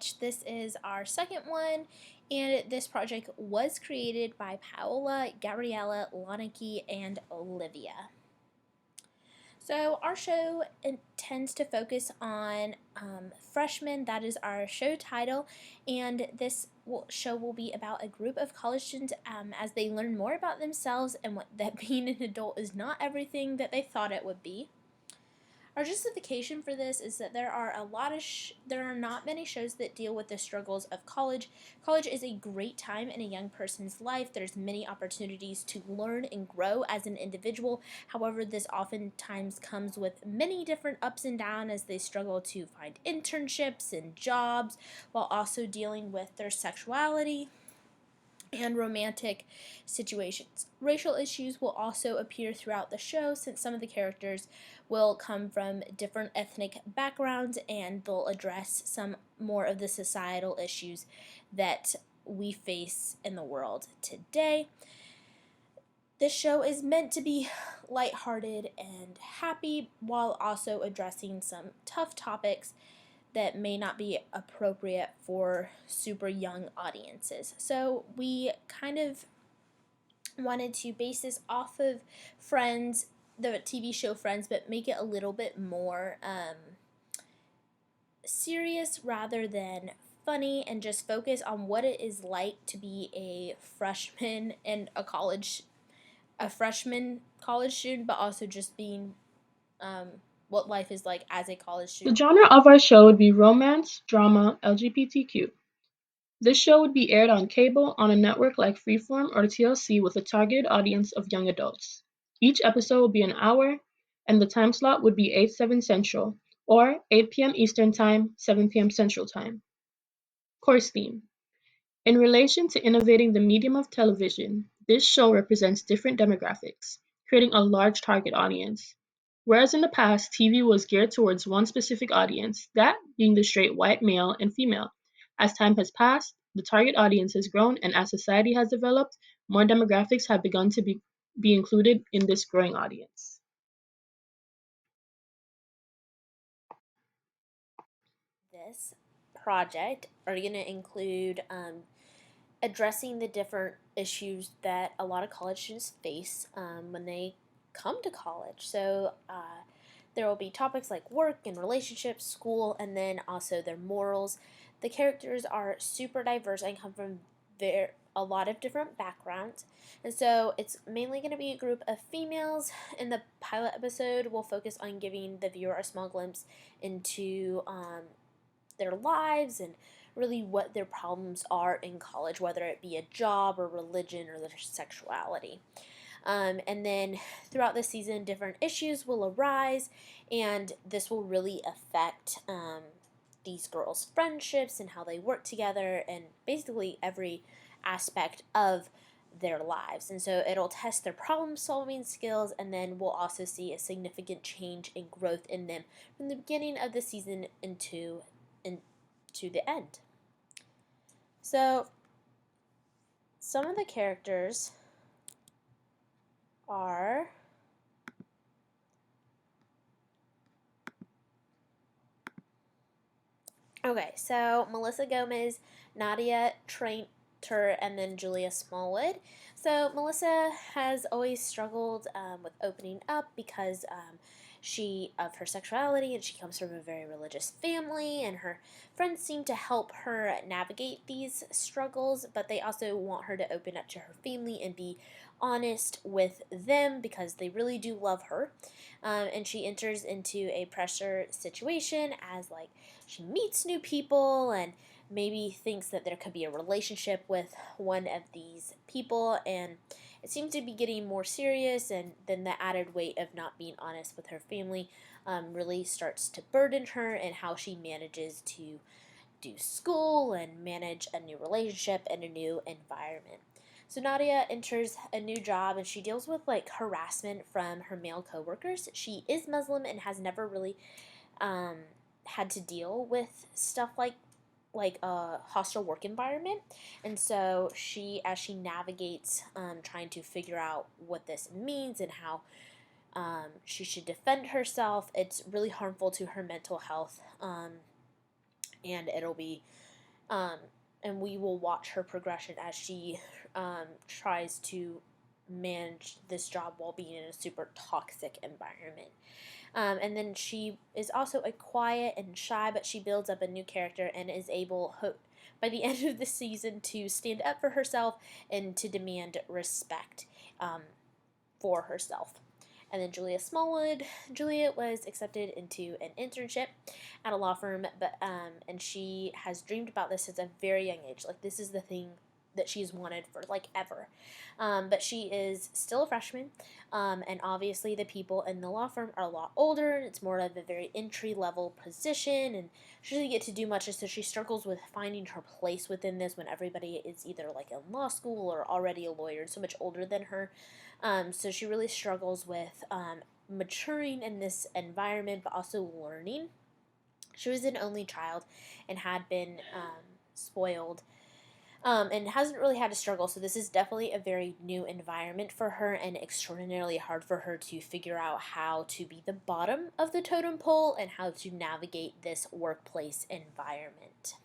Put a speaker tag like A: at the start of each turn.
A: Sketch. This is our second one, and this project was created by Paola, Gabriella, Laniki, and Olivia. So our show tends to focus on freshmen. That is our show title, and this show will be about a group of college students as they learn more about themselves and that being an adult is not everything that they thought it would be. Our justification for this is that there are not many shows that deal with the struggles of college. College is a great time in a young person's life. There's many opportunities to learn and grow as an individual. However, this oftentimes comes with many different ups and downs as they struggle to find internships and jobs while also dealing with their sexuality and romantic situations. Racial issues will also appear throughout the show since some of the characters will come from different ethnic backgrounds and they'll address some more of the societal issues that we face in the world today. This show is meant to be lighthearted and happy while also addressing some tough topics that may not be appropriate for super young audiences. So we kind of wanted to base this off of Friends, the TV show Friends, but make it a little bit more serious rather than funny and just focus on what it is like to be a freshman in a freshman college student, but also just being what life is like as a college
B: The
A: student.
B: genre of our show would be romance, drama, LGBTQ. This show would be aired on cable on a network like Freeform or TLC with a targeted audience of young adults. Each episode will be an hour, and the time slot would be 8/7 Central or 8 p.m. Eastern Time, 7 p.m. Central Time. Course theme. In relation to innovating the medium of television, this show represents different demographics, creating a large target audience. Whereas in the past, TV was geared towards one specific audience, that being the straight white male and female. As time has passed, the target audience has grown, and as society has developed, more demographics have begun to be included in this growing audience.
A: This project are going to include addressing the different issues that a lot of college students face when they come to college. So there will be topics like work and relationships, school, and then also their morals. The characters are super diverse and come from a lot of different backgrounds. And so it's mainly going to be a group of females. In the pilot episode, we'll focus on giving the viewer a small glimpse into their lives and really what their problems are in college, whether it be a job or religion or their sexuality. And then throughout the season, different issues will arise, and this will really affect these girls' friendships and how they work together, and basically every aspect of their lives. And so it'll test their problem solving skills, and then we'll also see a significant change and growth in them from the beginning of the season into the end. So some of the characters are okay, so Melissa Gomez, Nadia Trainter, and then Julia Smallwood. So Melissa has always struggled with opening up because she of her sexuality, and she comes from a very religious family, and her friends seem to help her navigate these struggles, but they also want her to open up to her family and be honest with them because they really do love her. And she enters into a pressure situation as like she meets new people and maybe thinks that there could be a relationship with one of these people, and it seems to be getting more serious, and then the added weight of not being honest with her family really starts to burden her and how she manages to do school and manage a new relationship and a new environment. So Nadia enters a new job and she deals with like harassment from her male coworkers. She is Muslim and has never really um, had to deal with stuff like a hostile work environment, and so as she navigates trying to figure out what this means and how she should defend herself, it's really harmful to her mental health, and it'll be And we will watch her progression as she tries to manage this job while being in a super toxic environment. And then she is also a quiet and shy, but she builds up a new character and is able, by the end of the season, to stand up for herself and to demand respect for herself. And then Julia Smallwood. Julia was accepted into an internship at a law firm, but and she has dreamed about this since a very young age. Like, this is the thing that she's wanted for like ever. But she is still a freshman, and obviously the people in the law firm are a lot older, and it's more of a very entry level position, and she doesn't get to do much, so she struggles with finding her place within this when everybody is either like in law school or already a lawyer, so much older than her. So she really struggles with maturing in this environment, but also learning. She was an only child and had been spoiled, and hasn't really had to struggle. So this is definitely a very new environment for her and extraordinarily hard for her to figure out how to be the bottom of the totem pole and how to navigate this workplace environment.